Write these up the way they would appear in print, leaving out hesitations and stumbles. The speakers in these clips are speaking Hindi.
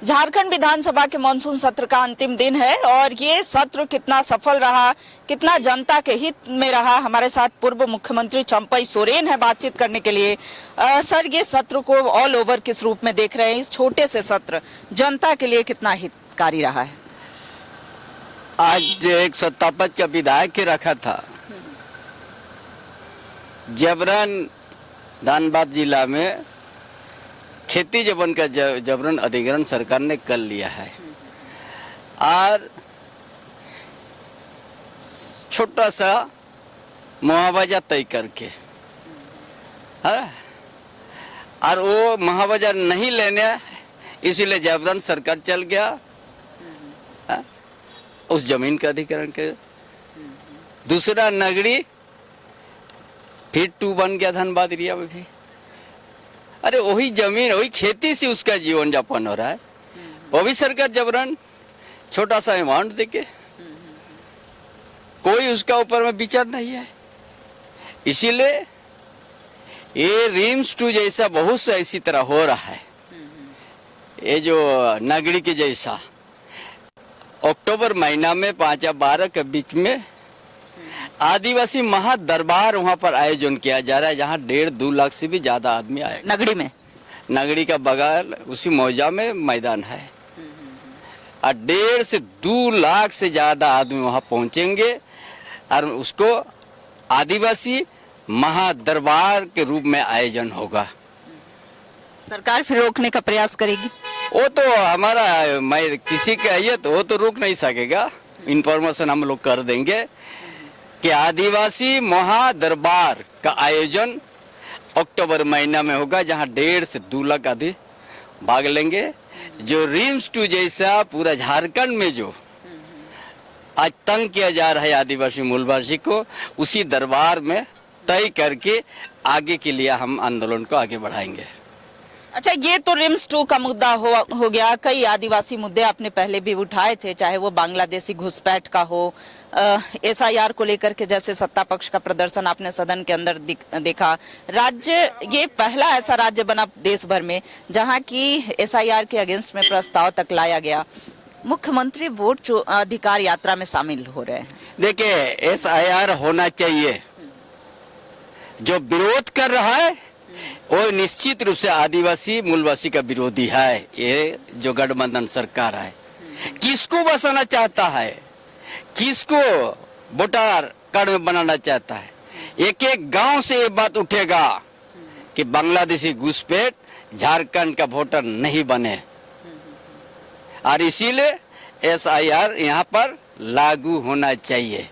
झारखंड विधानसभा के मानसून सत्र का अंतिम दिन है और ये सत्र कितना सफल रहा, कितना जनता के हित में रहा, हमारे साथ पूर्व मुख्यमंत्री चंपई सोरेन है बातचीत करने के लिए। सर, ये सत्र को ऑल ओवर किस रूप में देख रहे हैं? इस छोटे से सत्र जनता के लिए कितना हितकारी रहा है? आज एक सत्तापद का विधायक के रखा था जबरन धनबाद जिला में खेती जबरन का जबरन अधिग्रहण सरकार ने कर लिया है और छोटा सा मुआवजा तय करके और वो मुआवजा नहीं लेने इसीलिए जबरन सरकार चल गया उस जमीन का अधिग्रहण के। दूसरा नगरी फिर 2 बन गया धनबाद एरिया में भी। अरे वही जमीन वही खेती से उसका जीवन यापन हो रहा है, वो भी सरकार जबरन छोटा सा अमाउंट देके कोई उसका ऊपर में विचार नहीं है। इसीलिए ये रिम्स 2 जैसा बहुत सा इसी तरह हो रहा है। ये जो नगरी के जैसा अक्टूबर महीना में 5 या 12 के बीच में आदिवासी महादरबार वहां पर आयोजन किया जा रहा है, जहां 1.5-2 लाख से भी ज्यादा आदमी आए। नगरी में, नगरी का बगल उसी मौजा में मैदान है और 1.5 से 2 लाख से ज्यादा आदमी वहां पहुंचेंगे और उसको आदिवासी महादरबार के रूप में आयोजन होगा। सरकार फिर रोकने का प्रयास करेगी? वो तो हमारा मैं किसी के आइए तो वो तो रोक नहीं सकेगा। इंफॉर्मेशन हम लोग कर देंगे कि आदिवासी महादरबार का आयोजन अक्टूबर महीना में होगा, जहां 1.5 से 2 लाख आदमी भाग लेंगे। जो रिम्स 2 जैसा पूरा झारखंड में जो आज तंग किया जा रहा है आदिवासी मूलवासी को, उसी दरबार में तय करके आगे के लिए हम आंदोलन को आगे बढ़ाएंगे। अच्छा, ये तो रिम्स 2 का मुद्दा हो गया। कई आदिवासी मुद्दे आपने पहले भी उठाए थे, चाहे वो बांग्लादेशी घुसपैठ का हो, SIR को लेकर के जैसे सत्ता पक्ष का प्रदर्शन आपने सदन के अंदर देखा। राज्य ये पहला ऐसा राज्य बना देश भर में जहां की SIR के अगेंस्ट में प्रस्ताव तक लाया गया। मुख्यमंत्री वोट अधिकार यात्रा में शामिल हो रहे हैं। देखिए, SIR होना चाहिए। जो विरोध कर रहा है वो निश्चित रूप से आदिवासी मूलवासी का विरोधी है। ये जो गठबंधन सरकार है किसको बसाना चाहता है, किसको वोटर कार्ड में बनाना चाहता है। एक एक गांव से ये बात उठेगा कि बांग्लादेशी घुसपैठ झारखंड का वोटर नहीं बने और इसीलिए SIR यहाँ पर लागू होना चाहिए।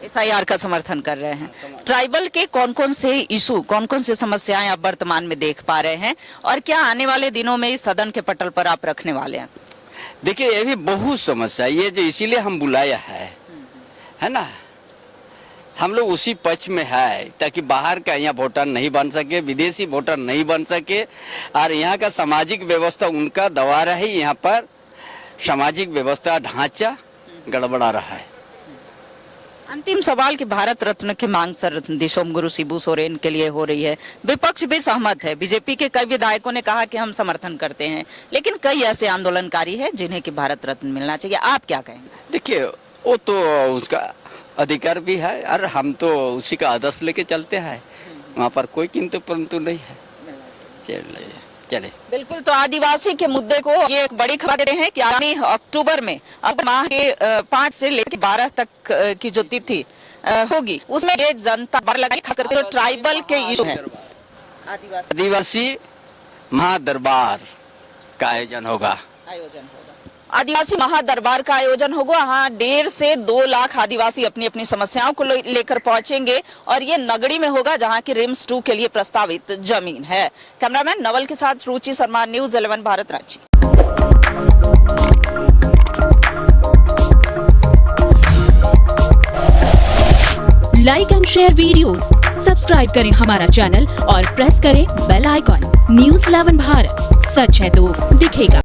SIR का समर्थन कर रहे हैं। ट्राइबल के कौन कौन से इशू, कौन कौन से समस्याएं आप वर्तमान में देख पा रहे हैं और क्या आने वाले दिनों में इस सदन के पटल पर आप रखने वाले हैं? देखिए, ये भी बहुत समस्या ये जो इसीलिए हम बुलाया है ना। हम लोग उसी पक्ष में है ताकि बाहर का यहाँ वोटर नहीं बन सके, विदेशी वोटर नहीं बन सके और यहाँ का सामाजिक व्यवस्था उनका द्वारा ही यहाँ पर सामाजिक व्यवस्था ढांचा गड़बड़ा रहा है। अंतिम सवाल कि भारत रत्न की मांग सर दिशोमगुरु शिबू सोरेन के लिए हो रही है। विपक्ष भी सहमत है। बीजेपी के कई विधायकों ने कहा कि हम समर्थन करते हैं, लेकिन कई ऐसे आंदोलनकारी हैं जिन्हें कि भारत रत्न मिलना चाहिए। आप क्या कहेंगे? देखिए, वो तो उसका अधिकार भी है और हम तो उसी का आदर्श लेके चलते हैं। वहाँ पर कोई किंतु परंतु नहीं है। चले बिल्कुल। तो आदिवासी के मुद्दे को ये एक बड़ी खबर है कि आगामी अक्टूबर में अब माह के 5 से लेकर 12 तक की जो तिथि होगी उसमें ये जनता बार लगाई, खास करके जो ट्राइबल के इशू है। आदिवासी महादरबार का आयोजन होगा। आदिवासी महादरबार का आयोजन होगा। हाँ, 1.5 से 2 लाख आदिवासी अपनी अपनी समस्याओं को लेकर पहुंचेंगे और ये नगरी में होगा जहां की रिम्स 2 के लिए प्रस्तावित जमीन है। कैमरामैन नवल के साथ Ruchi Sharma, news 11 Bharat, Ranchi. Like and share videos, subscribe करें हमारा चैनल और प्रेस करें बेल आइकॉन। न्यूज़ 11 भारत, सच है तो दिखेगा।